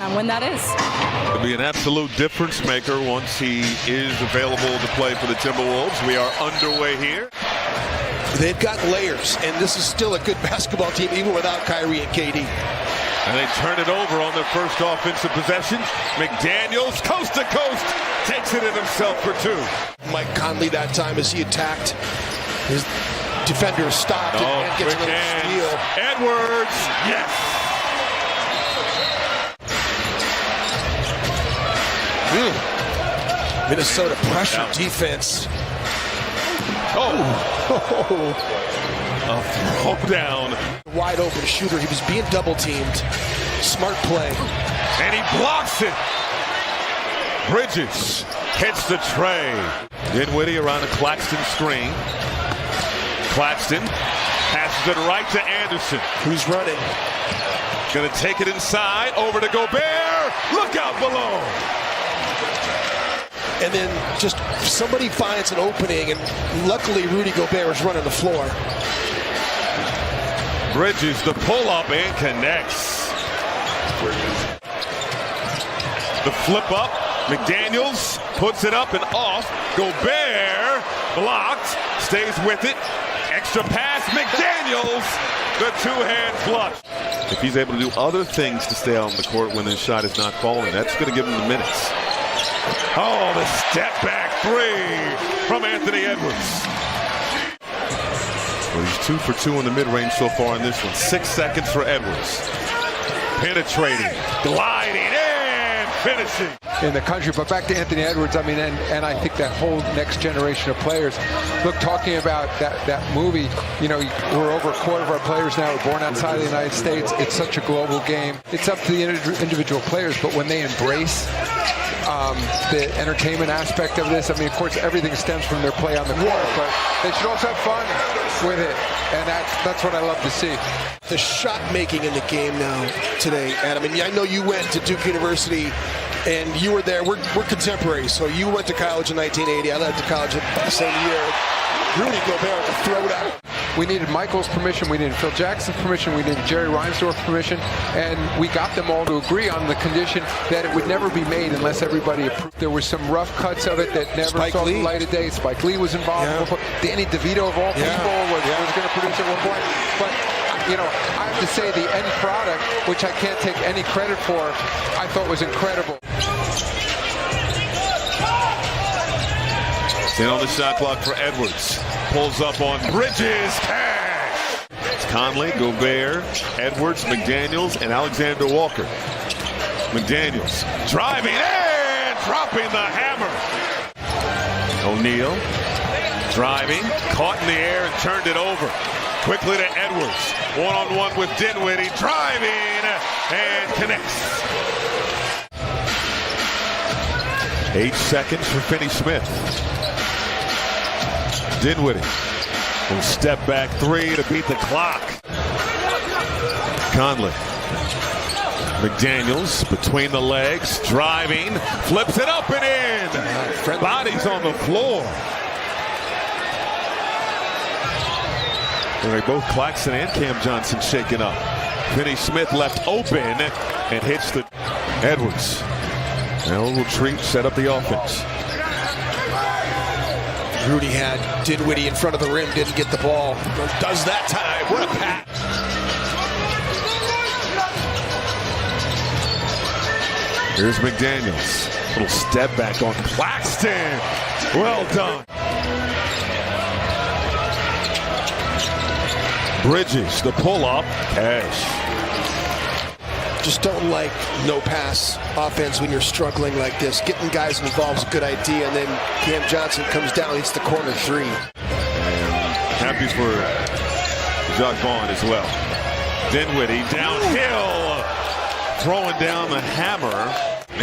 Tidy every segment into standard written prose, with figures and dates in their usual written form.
on when that is. It'll be an absolute difference maker once he is available to play for the Timberwolves. We are underway here. They've got layers, and this is still a good basketball team, even without Kyrie and KD. And they turn it over on their first offensive possession. McDaniels, coast to coast, takes it in himself for two. Mike Conley that time as he attacked. His defender stopped and gets a little steal. Edwards, yes. Minnesota pressure defense. A throw down. Wide open shooter. He was being double teamed. Smart play. And he blocks it. Bridges hits the tray. Dinwiddie around a Claxton screen. Claxton passes it right to Anderson. Who's running? Gonna take it inside. Over to Gobert. Look out below. And then just somebody finds an opening, and luckily Rudy Gobert is running the floor. Bridges the pull-up and connects. The flip up. McDaniels puts it up and off. Gobert blocked. Stays with it. Extra pass. McDaniels. The two-hand flush. If he's able to do other things to stay on the court when his shot is not falling, that's going to give him the minutes. Oh, the step back three from Anthony Edwards. Well, he's 2 for 2 in the mid-range so far in this one. 6 seconds for Edwards. Penetrating, gliding, and finishing. In the country, but back to Anthony Edwards, I mean, and I think that whole next generation of players. Look, talking about that movie, you know, we're over a quarter of our players now are born outside of the United States. It's such a global game. It's up to the individual players, but when they embrace the entertainment aspect of this, I mean, of course, everything stems from their play on the court, but they should also have fun with it, and that's what I love to see. The shot making in the game now today, Adam, and I know you went to Duke University, and you were there. We're contemporaries, so you went to college in 1980. I went to college the same year. Rudy Gobert to throw down. We needed Michael's permission, we needed Phil Jackson's permission, we needed Jerry Reinsdorf's permission, and we got them all to agree on the condition that it would never be made unless everybody approved. There were some rough cuts of it that never saw the light of day. Spike Lee was involved. Yeah. Danny DeVito, of all people, was going to produce at one point. But, you know, I have to say the end product, which I can't take any credit for, I thought was incredible. In on the shot clock for Edwards. Pulls up on Bridges. Cash! It's Conley, Gobert, Edwards, McDaniels, and Alexander Walker. McDaniels driving and dropping the hammer. O'Neal driving, caught in the air and turned it over. Quickly to Edwards. One-on-one with Dinwiddie. Driving and connects. 8 seconds for Finney-Smith. Dinwiddie will step back three to beat the clock. Conley. McDaniels between the legs, driving, flips it up and in. Bodies on the floor. And both Claxton and Cam Johnson shaken up. Finney-Smith left open and hits the Edwards. Now retreat, set up the offense. Rudy had Dinwiddie in front of the rim, didn't get the ball. Does that time. What a pass. Here's McDaniels. Little step back on Claxton. Well done. Bridges, the pull-up. Cash. Just don't like no-pass offense when you're struggling like this. Getting guys involved is a good idea, and then Cam Johnson comes down, hits the corner three. Happy for Jacques Vaughn as well. Dinwiddie downhill, throwing down the hammer.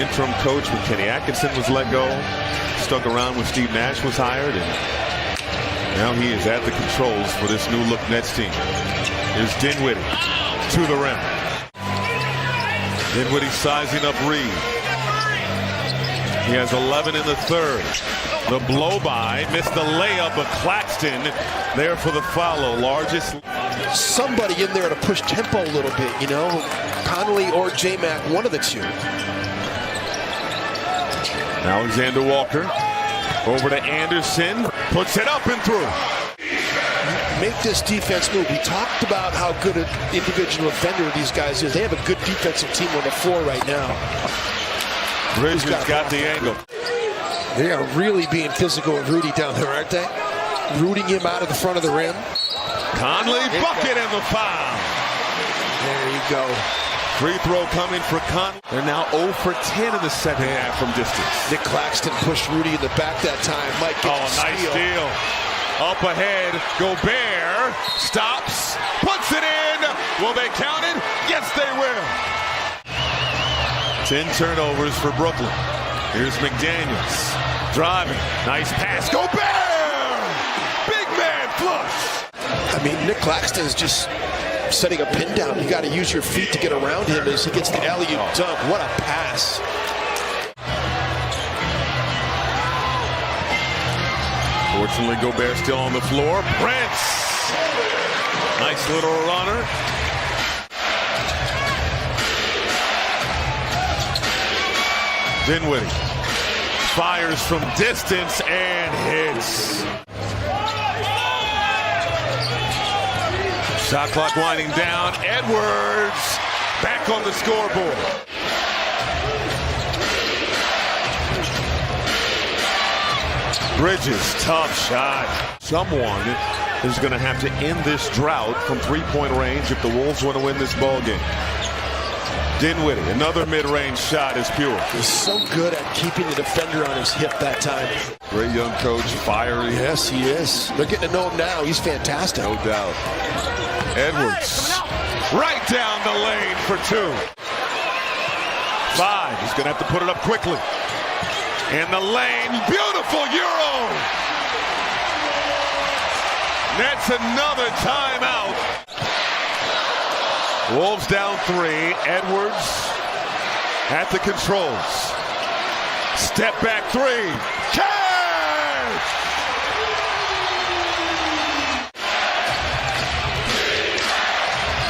Interim coach when Kenny Atkinson was let go, stuck around when Steve Nash was hired, and now he is at the controls for this new look Nets team. Here's Dinwiddie to the rim. Dinwiddie sizing up Reed. He has 11 in the third. The blow by, missed the layup of Claxton there for the follow. Largest somebody in there to push tempo a little bit, you know, Conley or J-Mac, one of the two. Alexander Walker over to Anderson, puts it up and through. Make this defense move. We talked about how good an individual defender these guys is. They have a good defensive team on the floor right now. Bridges got the angle. They are really being physical with Rudy down there, aren't they? Rooting him out of the front of the rim. Conley, bucket and the foul. There you go. Free throw coming for Conley. They're now 0 for 10 in the second half from distance. Nick Claxton pushed Rudy in the back that time. Mike gets nice steal. Up ahead, Gobert stops, puts it in. Will they count it? Yes, they will. 10 turnovers for Brooklyn. Here's McDaniels driving. Nice pass. Gobert! Big man flush. I mean, Nick Claxton is just setting a pin down. You got to use your feet to get around him as he gets the alley-oop dunk. What a pass. Fortunately, Gobert still on the floor. Prince! Nice little runner. Dinwiddie fires from distance and hits. Shot clock winding down. Edwards back on the scoreboard. Bridges, tough shot. Someone is going to have to end this drought from three-point range if the Wolves want to win this ball game. Dinwiddie, another mid-range shot is pure. He's so good at keeping the defender on his hip that time. Great young coach, fiery. Yes, he is. They're getting to know him now. He's fantastic. No doubt. Edwards, right down the lane for two. 5, he's going to have to put it up quickly. In the lane, beautiful Euro. That's another timeout. Wolves down 3. Edwards at the controls. Step back 3. Catch!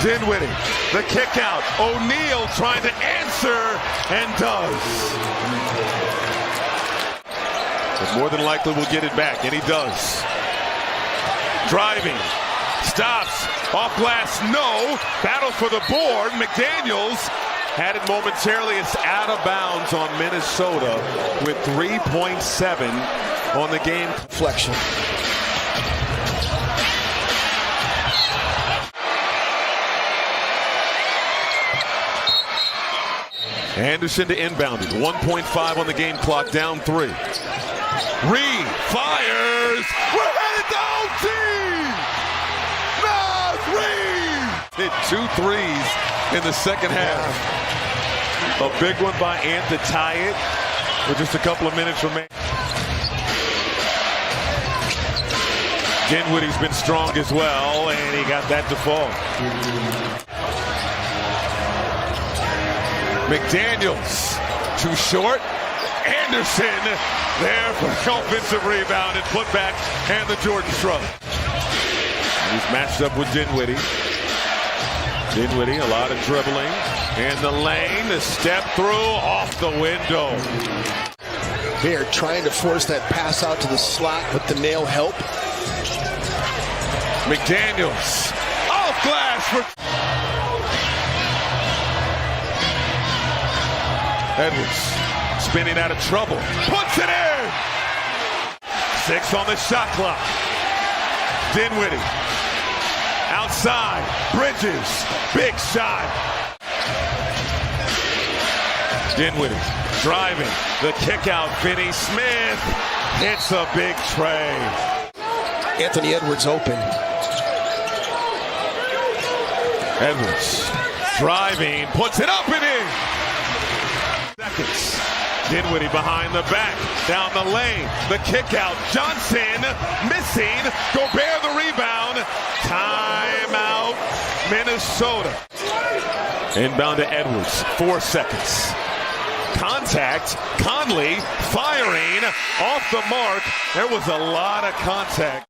Dinwiddie, the kick out. O'Neal trying to answer and does. But more than likely will get it back, and he does. Driving, stops, off glass, no. Battle for the board. McDaniels had it momentarily. It's out of bounds on Minnesota with 3.7 on the game. Flexion. Anderson to inbound it. 1.5 on the game clock, down 3. Reed fires. We're headed to OT. Nas Reed hit 2 threes in the second half. A big one by Ant to tie it with just a couple of minutes remaining. Dinwiddie's been strong as well, and he got that to fall. McDaniels, too short. Anderson there for the offensive rebound and put back, and the Jordan shrug. He's matched up with Dinwiddie. Dinwiddie, a lot of dribbling. In the lane, the step through, off the window. They are trying to force that pass out to the slot, but the nail help. McDaniels, off glass for Edwards. Spinning out of trouble. Puts it in! 6 on the shot clock. Dinwiddie. Outside. Bridges. Big shot. Dinwiddie driving. The kick out. Finney Smith hits a big tray. Anthony Edwards open. Edwards driving. Puts it up and in. Seconds. Dinwiddie behind the back, down the lane, the kick out, Johnson missing, Gobert the rebound, timeout, Minnesota. Inbound to Edwards, 4 seconds. Contact, Conley firing off the mark. There was a lot of contact.